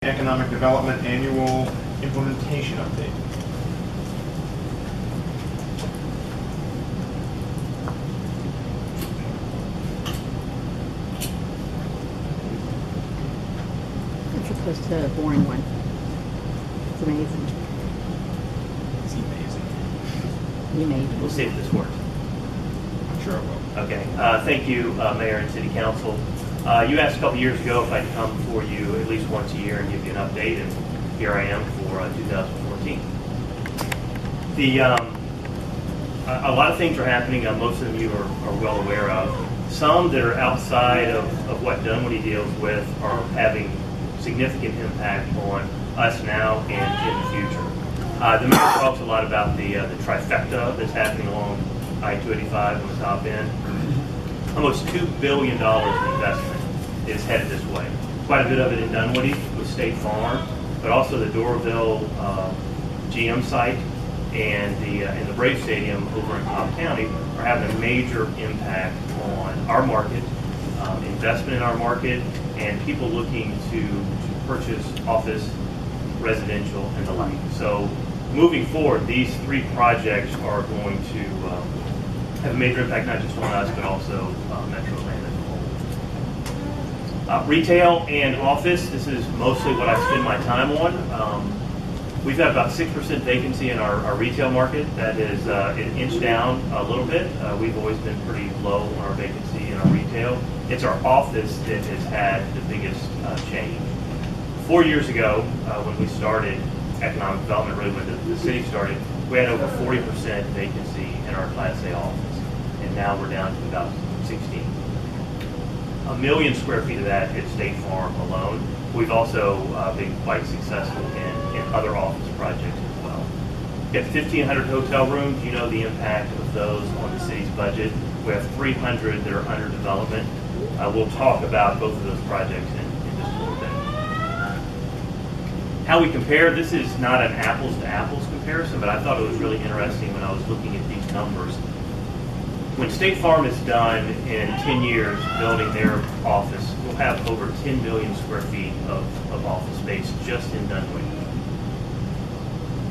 Economic Development Annual Implementation Update. It's opposed to a boring one. It's amazing. It's amazing. You made it. We'll see if this works. I'm sure it will. Okay. Thank you, Mayor and City Council. You asked a couple years ago if I'd come before you at least once a year and give you an update, and here I am for 2014. A lot of things are happening. Most of them you are well aware of. Some that are outside of what Dunwoody deals with are having significant impact on us now and in the future. The mayor talks a lot about the trifecta that's happening along I-285 on the top end. Almost $2 billion in investment is headed this way. Quite a bit of it in Dunwoody with State Farm, but also the Doraville GM site and the Brave Stadium over in Cobb County are having a major impact on our market, investment in our market, and people looking to purchase office, residential, and the like. So moving forward, these three projects are going to have a major impact not just on us, but also Metro Atlanta as a whole. Retail and office, this is mostly what I spend my time on. We've got about 6% vacancy in our retail market. That is an inch down a little bit. We've always been pretty low on our vacancy in our retail. It's our office that has had the biggest change. 4 years ago, when we started economic development, really when the city started, we had over 40% vacancy in our Class A office. And now we're down to about 16. 1 million square feet of that is State Farm alone. We've also been quite successful in other office projects as well. We have 1,500 hotel rooms. You know the impact of those on the city's budget. We have 300 that are under development. We'll talk about both of those projects in just a little bit. How we compare, this is not an apples to apples comparison, but I thought it was really interesting when I was looking at these numbers. When State Farm is done in 10 years building their office, we'll have over 10 million square feet of office space just in Dunwoody.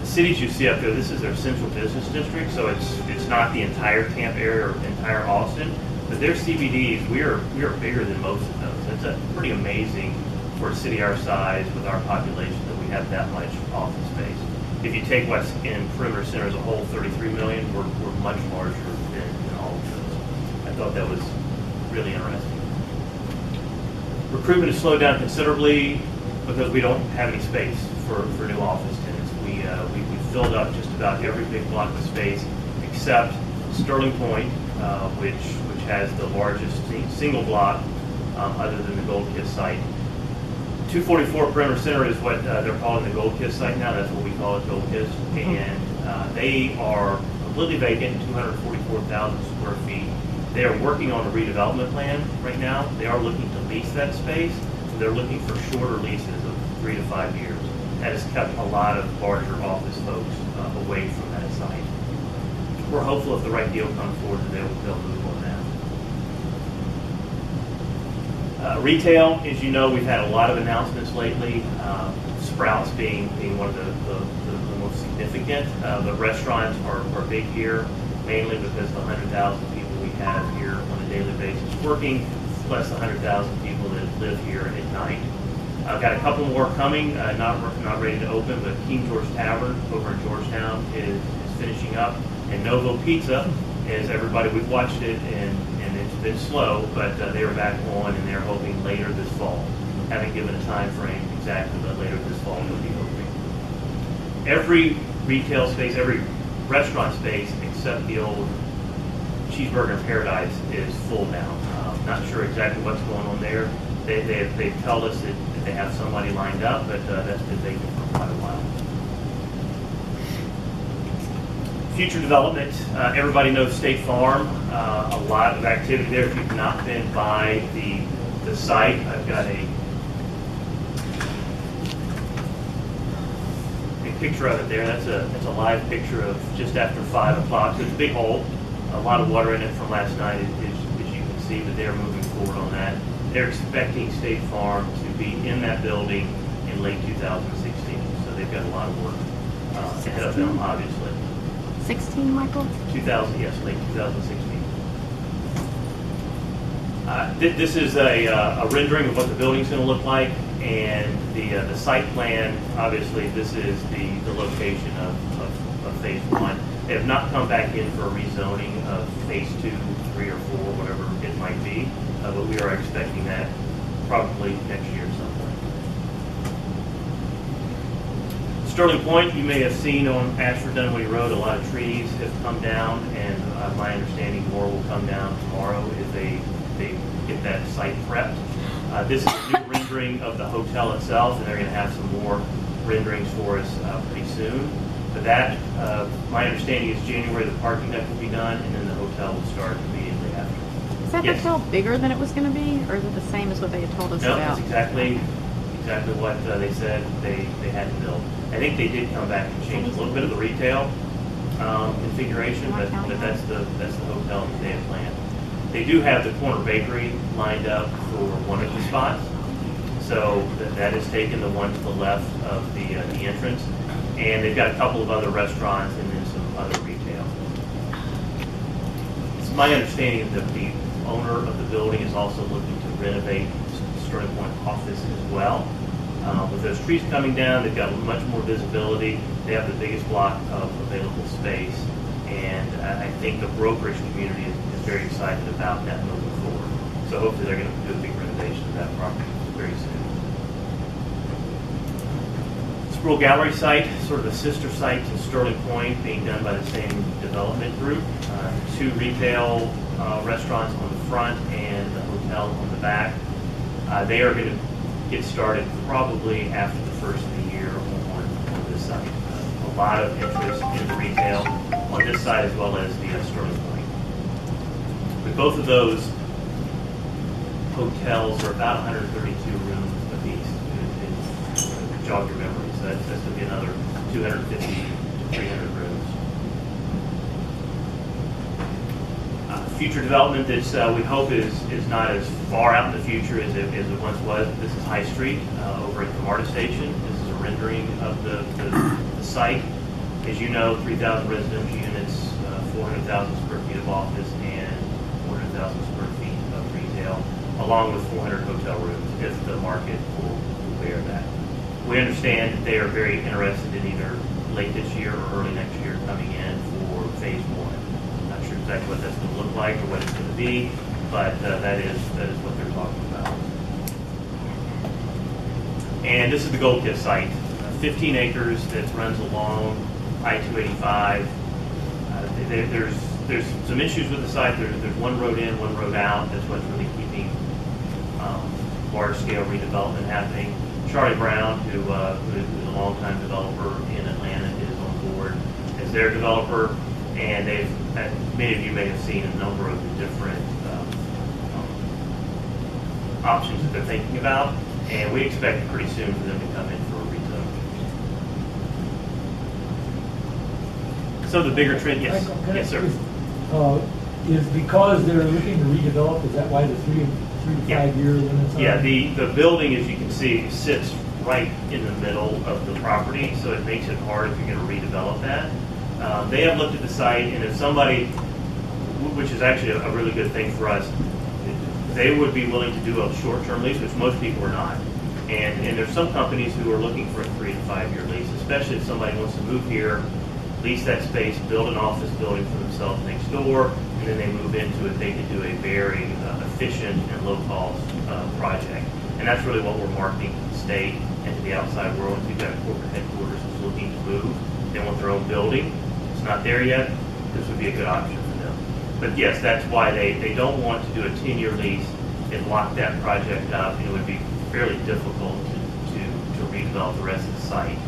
The cities you see up there, this is their central business district, so it's not the entire Tampa area or entire Austin, but their CBDs, we are bigger than most of those. That's pretty amazing for a city our size with our population that we have that much office space. If you take what's in perimeter center as a whole, 33 million, we're much larger than all of those. I thought that was really interesting. Recruitment has slowed down considerably because we don't have any space for new office tenants. We filled up just about every big block of space except Starling Point, which has the largest single block other than the Gold Kiss site. 244 Perimeter Center is what they're calling the Gold Kiss site now. That's what we call it, Gold Kiss. And they are completely vacant, 244,000 square feet. They are working on a redevelopment plan right now. They are looking to lease that space. They're looking for shorter leases of 3 to 5 years. That has kept a lot of larger office folks away from that site. We're hopeful if the right deal comes forward that they'll move on that. Retail, as you know, we've had a lot of announcements lately. Sprouts being one of the most significant. The restaurants are big here, mainly because of the 100,000 people we have here on a daily basis working, plus the 100,000 people that live here at night. I've got a couple more coming, not ready to open, but King George Tavern over in Georgetown is finishing up, and Novo Pizza is everybody. We've watched it and it's been slow, but they are back on and they're hoping later this fall. Haven't given a time frame exactly, but later this fall they'll be opening. Every retail space, every restaurant space except the old Cheeseburger in Paradise is full now. Not sure exactly what's going on there. They tell us that they have somebody lined up, but that's been vacant for quite a while. Future development, everybody knows State Farm. A lot of activity there. If you've not been by the site, I've got a picture of it there. That's a live picture of just after 5 o'clock. So it's a big hole. A lot of water in it from last night, as you can see, but they're moving forward on that. They're expecting State Farm to be in that building in late 2016. So they've got a lot of work ahead of them, obviously. 16, Michael? 2000, yes, late 2016. This is a rendering of what the building's going to look like, and the site plan. Obviously, this is the location of phase 1. They have not come back in for a rezoning of phase 2, 3, or 4, whatever it might be, but we are expecting that probably next year at some point. Sterling Point, you may have seen on Ashford Dunwoody Road, a lot of trees have come down, and my understanding more will come down tomorrow as they get that site prepped. This is a new rendering of the hotel itself, and they're going to have some more renderings for us pretty soon. But that, my understanding is January the parking deck will be done, and then the hotel will start immediately after. Is that Yes. hotel bigger than it was going to be, or is it the same as what they had told us No, about? that's exactly what they said they had to build. I think they did come back and change a little bit of the retail configuration, but that's the hotel that they have planned. They do have the corner bakery lined up for one of the spots, so that is taken, the one to the left of the entrance, and they've got a couple of other restaurants and then some other retail. It's my understanding that the owner of the building is also looking to renovate Sterling Point office as well. With those trees coming down, they've got much more visibility. They have the biggest block of available space, and I think the brokerage community is very excited about that moving forward. So hopefully they're going to do a big renovation of that property very soon. Sproul Gallery site, sort of a sister site to Sterling Point, being done by the same development group. 2 retail restaurants on the front and the hotel on the back. They are going to get started probably after the first of the year on this site. A lot of interest in the retail on this side as well as the Sterling Point. But both of those hotels are about 132 rooms apiece. To jog your memory, so that's going to be another 250 to 300 rooms. Future development that we hope is not as far out in the future as it once was. This is High Street over at the MARTA station. This is a rendering of the site. As you know, 3,000 residential units, 400,000 square feet of office, and 400,000 square feet of retail, along with 400 hotel rooms if the market will bear that. We understand that they are very interested in either late this year or early next year coming in for phase 1. Not sure exactly what that's going to look like or what it's going to be, but that is what they're talking about. And this is the Gold Kiss site, 15 acres that runs along I-285. There's some issues with the site. There's one road in, one road out. That's what's really keeping large-scale redevelopment happening. Charlie Brown, who is a longtime developer in Atlanta, is on board as their developer, and many of you may have seen a number of the different options that they're thinking about, and we expect pretty soon for them to come in for a rezone. So the bigger trend, yes, Michael, yes, sir. Is because they're looking to redevelop, is that why the 3 to 5 year limits? Yeah, the building, as you can see, sits right in the middle of the property, so it makes it hard if you're going to redevelop that. They have looked at the site, and if somebody, which is actually a really good thing for us, they would be willing to do a short-term lease, which most people are not. And there's some companies who are looking for a 3 to 5 year lease, especially if somebody wants to move here, lease that space, build an office building for themselves next door, and then they move into it. They can do a very efficient and low-cost project. And that's really what we're marketing to the state and to the outside world. We've got a corporate headquarters that's looking to move. They want their own building. It's not there yet. This would be a good option for them. But yes, that's why they don't want to do a 10-year lease and lock that project up. It would be fairly difficult to redevelop the rest of the site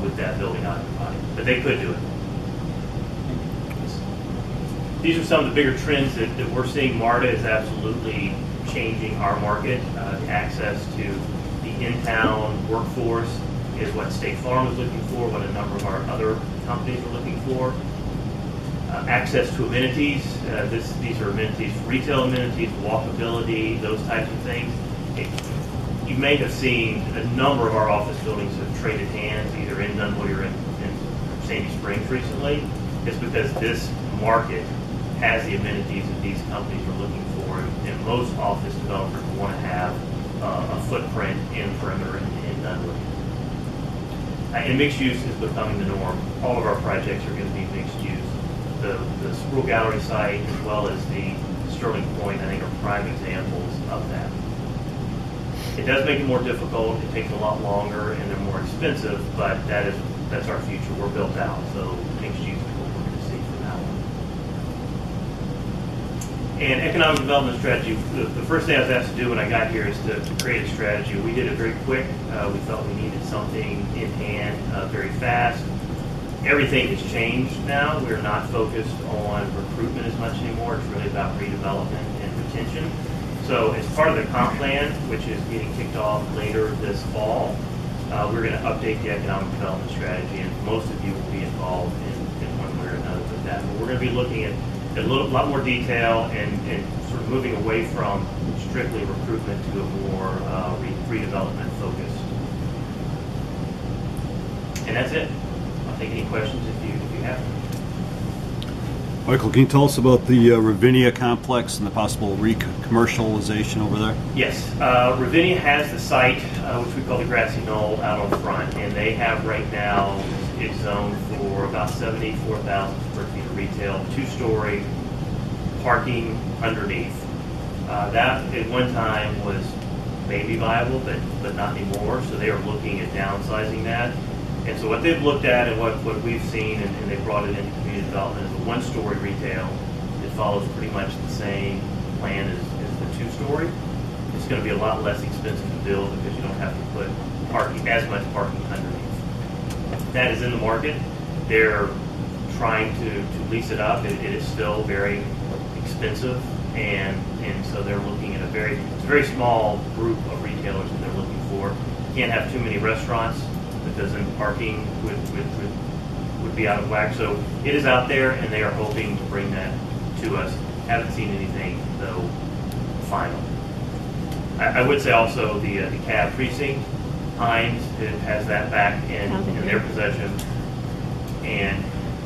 with that building occupied. But they could do it. These are some of the bigger trends that we're seeing. MARTA is absolutely changing our market. Access to the in-town workforce is what State Farm is looking for, what a number of our other companies are looking for. Access to amenities. These are amenities, retail amenities, walkability, those types of things. You may have seen a number of our office buildings have traded hands either in Dunwoody or in Sandy Springs recently. It's because this market has the amenities that these companies are looking for, and most office developers want to have a footprint in perimeter in Dunwoody. And mixed use is becoming the norm. All of our projects are going to be mixed use. The School Gallery site as well as the Starling Point, I think, are prime examples of that. It does make it more difficult. It takes a lot longer, and they're more expensive. But that's our future. We're built out, so mixed use is what we're going to see from that one. And economic development strategy. The first thing I was asked to do when I got here is to create a strategy. We did it very quick. We felt we needed something in hand very fast. Everything has changed now. We're not focused on recruitment as much anymore. It's really about redevelopment and retention. So as part of the comp plan, which is getting kicked off later this fall, we're going to update the economic development strategy, and most of you will be involved in one way or another with that. But we're going to be looking at a lot more detail and sort of moving away from strictly recruitment to a more redevelopment focus. And that's it. I'll take any questions if you have them. Michael, can you tell us about the Ravinia complex and the possible re-commercialization over there? Yes, Ravinia has the site, which we call the Grassy Knoll, out on front, and they have right now, it's zoned for about 74,000 square feet of retail, two-story, parking underneath. That at one time was maybe viable, but not anymore, so they are looking at downsizing that. And so what they've looked at and what we've seen, and they've brought it into community development, is a one-story retail. It follows pretty much the same plan as the two-story. It's going to be a lot less expensive to build because you don't have to put as much parking underneath. That is in the market. They're trying to lease it up. It is still very expensive, and so they're looking at it's a very small group of retailers that they're looking for. You can't have too many restaurants, because then parking would be out of whack. So it is out there, and they are hoping to bring that to us. Haven't seen anything, though, final. I would say also the CAB precinct, Hines, it has that back in their possession. And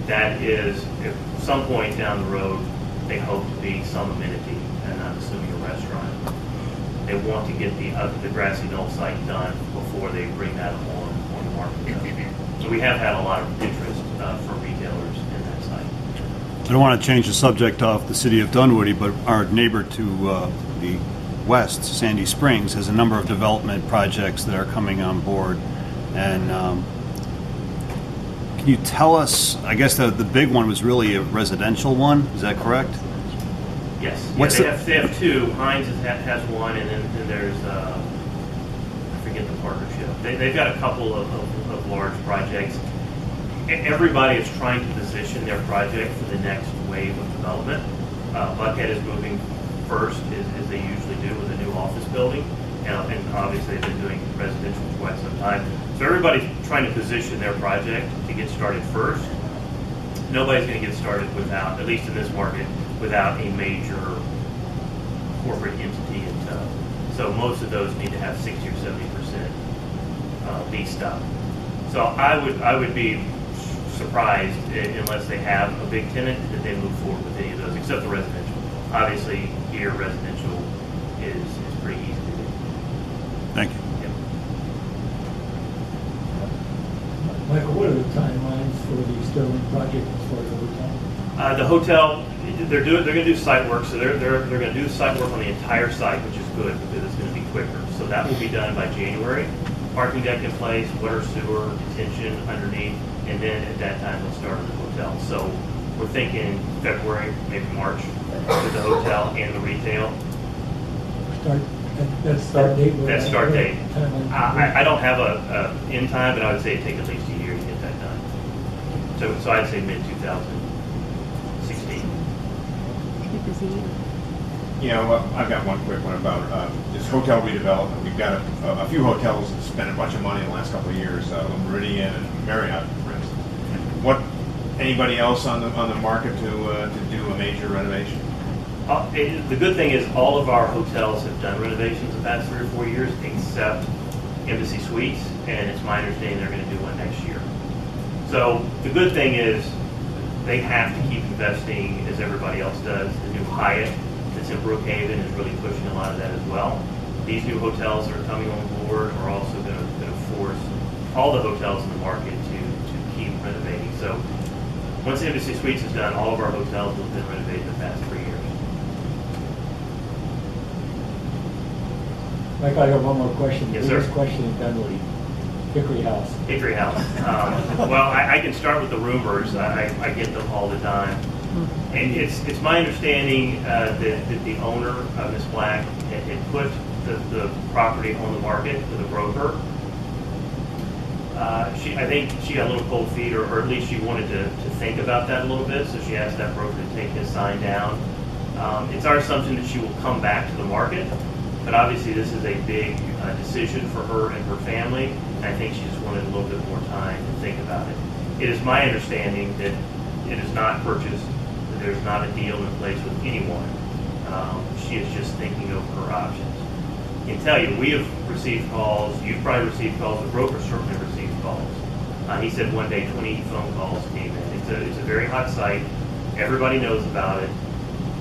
that is, at some point down the road, they hope to be some amenity, and I'm assuming a restaurant. They want to get the Grassy Knoll site done before they bring that on the market. So we have had a lot of interest from retailers in that site. I don't want to change the subject off the city of Dunwoody, but our neighbor to the west, Sandy Springs, has a number of development projects that are coming on board. And can you tell us, I guess the big one was really a residential one, is that correct? Yes. What's they have two. Hines has one, and then there's, I forget the partnership. They've got a couple of large projects. Everybody is trying to position their project for the next wave of development. Buckhead is moving first, as they usually do with a new office building. And obviously they've been doing residential for quite some time. So everybody's trying to position their project to get started first. Nobody's going to get started without, at least in this market, without a major corporate entity in tow. So most of those need to have 60 or 70% leased up. So I would be surprised unless they have a big tenant that they move forward with any of those, except the residential. Obviously, here residential is pretty easy to do. Thank you. Yep. Michael, what are the timelines for the Starling project as far as the hotel? The hotel, they're going to do site work, so they're going to do site work on the entire site, which is good because it's going to be quicker. So that will be done by January. Parking deck in place, water, sewer, detention underneath, and then at that time they'll start on the hotel. So we're thinking February, maybe March, with the hotel and the retail. That start date? That start date. Timeline? I don't have a end time, but I would say it'd take at least a year to get that done. So I'd say mid-2016. Yeah, well, I've got one quick one about this hotel redevelopment. We've got a few hotels that spent a bunch of money in the last couple of years, Meridian and Marriott, for instance. Anybody else on the market to do a major renovation? The good thing is all of our hotels have done renovations the past 3 or 4 years, except Embassy Suites, and it's my understanding they're going to do one next year. So the good thing is they have to keep investing as everybody else does. The new Hyatt that's in Brookhaven is really pushing a lot of that as well. These new hotels that are coming on board are also going to force all the hotels in the market to keep renovating. So once Embassy Suites is done, all of our hotels will have been renovated the past 3 years. Mike, I have one more question. Yes, The biggest sir. question in Dunwoody, Hickory House. Hickory House. Well, I can start with the rumors. I get them all the time. And it's my understanding that the owner, Ms. Black, had put the property on the market with a broker. I think she got a little cold feet, or at least she wanted to think about that a little bit, so she asked that broker to take his sign down. It's our assumption that she will come back to the market, but obviously this is a big decision for her and her family, and I think she just wanted a little bit more time to think about it. It is my understanding that it is not purchased, that there's not a deal in place with anyone. She is just thinking over her options. I can tell you, we have received calls, you've probably received calls, the broker certainly received calls. He said one day 20 phone calls came in. It's a very hot site. Everybody knows about it.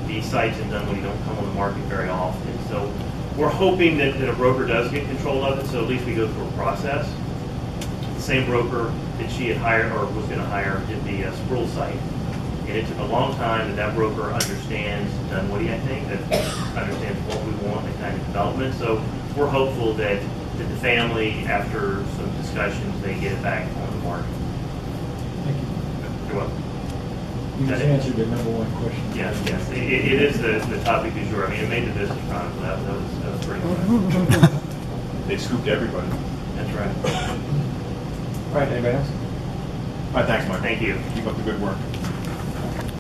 These sites in Dunwoody don't come on the market very often. So we're hoping that a broker does get control of it, so at least we go through a process. The same broker that she had hired, or was going to hire, did the Sproul site. And it took a long time that broker understands Dunwoody, I think, that understands what we want, the kind of development. So we're hopeful that the family, after some discussions, they get it back on the market. Thank you. You're welcome. You just answered the number one question. Yes. It is the topic du jour. I mean, it made the Business Chronicle. That was pretty much. They scooped everybody. That's right. All right, anybody else? All right, thanks, Mike. Thank you. Keep up the good work.